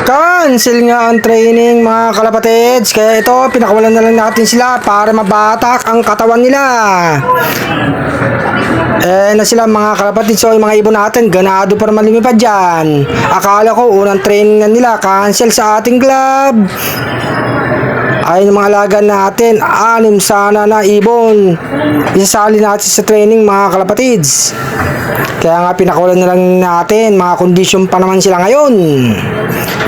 Cancel nga ang training mga kalapatids. Kaya ito, pinakawalan na lang natin sila para mabatak ang katawan nila. Na sila mga kalapatids. So yung mga ibon natin, ganado pa naman lumipad dyan. Akala ko unang training na nila, cancel sa ating club. Ayun mga alaga natin, 6 sana na ibon. Isasali natin sa training mga kalapatids. Kaya nga pinakawalan na lang natin, mga kondisyon pa naman sila ngayon.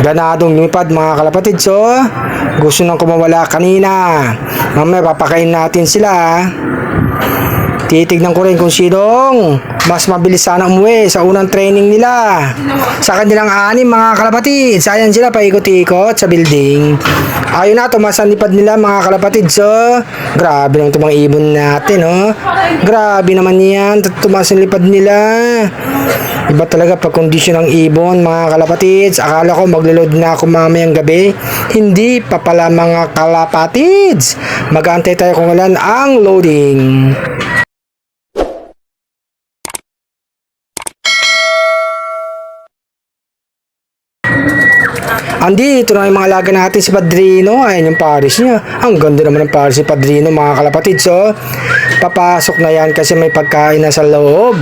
Ganadong lumipad mga kalapatids. So gusto nang kumawala kanina. Mamaya papakain natin sila. Titignan ko rin kung sinong mas mabilis sana umuwi sa unang training nila. Sa kanilang 6 mga kalapatids. Ayan sila paikot-ikot sa building. Ayun na, tumas ang lipad nila mga kalapatids. So, grabe naman itong mga ibon natin. Oh. Grabe naman yan. Tumas ang lipad nila. Iba talaga pag kondisyon ng ibon mga kalapatids. Akala ko maglo-load na ako mamayang gabi. Hindi pa pala mga kalapatids. Mag-aantay tayo kung kailan ang loading. Andito na yung mga alaga natin si Padrino. Ayan yung Paris niya. Ang ganda naman ng Paris si Padrino mga kalapatids. So, papasok na yan kasi may pagkain na sa loob.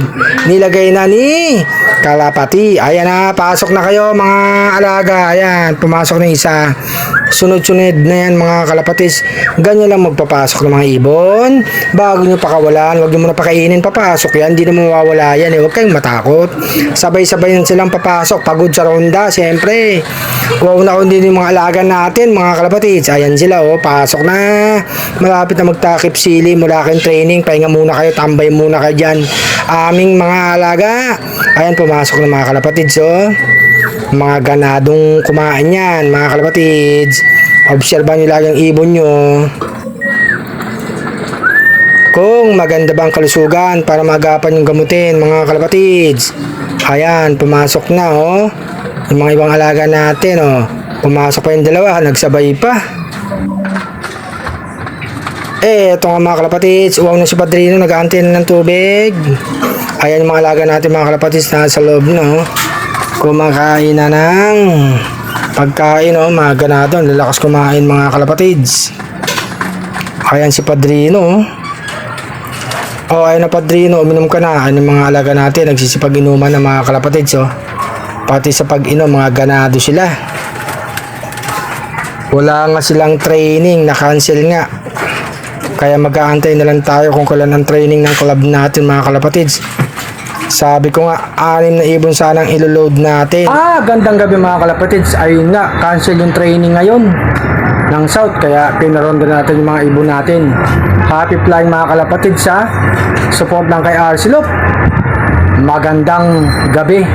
Nilagay na ni Kalapati. Ayan na, pasok na kayo mga alaga. Ayan, pumasok na isa. Sunod-sunod na yan mga kalapatids. Ganyan lang magpapasok ng mga ibon. Bago nyo pakawalan, huwag nyo muna pakainin. Papasok yan, hindi na mawawala yan. Huwag kayong matakot. Sabay-sabay yan silang papasok. Pagod sa ronda, siyempre. Wow na din yung mga alaga natin, mga kalapatids. Ayan sila, oh, pasok na. Malapit na magtakip sili mula kayong training. Pahinga muna kayo, tambay muna kayo dyan. Aming mga alaga. Ayan, pumasok na mga kalapatids, oh. Mga ganadong kumain yan, mga kalapatids. Obserbahan nyo lang yung ibon nyo. Kung maganda bang kalusugan para magapan yung gamutin, mga kalapatids. Ayan, pumasok na, oh. Yung mga ibang alaga natin, oh. Pumasok pa yung dalawa, nagsabay pa. Ito nga mga kalapatids, uwang na si Padrino, nag-aantay na ng tubig. Ayan yung mga alaga natin, mga kalapatids, nasa loob na, oh. Kumakain na ng pagkain, oh. Mga ganado, lalakas kumain mga kalapatids. Ayan si Padrino, oh. Ayan na Padrino, uminom ka na. Ayan yung mga alaga natin, nagsisipag-inuman ng mga kalapatids, oh. Pati sa pag-inom, mga ganado sila. Wala nga silang training, na-cancel nga. Kaya mag-aantay na lang tayo kung kailan ang training ng club natin mga kalapatids. Sabi ko nga, 6 na ibon sanang ilo-load natin. Gandang gabi mga kalapatids. Ayun nga, cancel yung training ngayon ng South. Kaya pinaronda natin yung mga ibon natin. Happy flying mga kalapatids ha. Support lang kay Arcelop. Magandang gabi.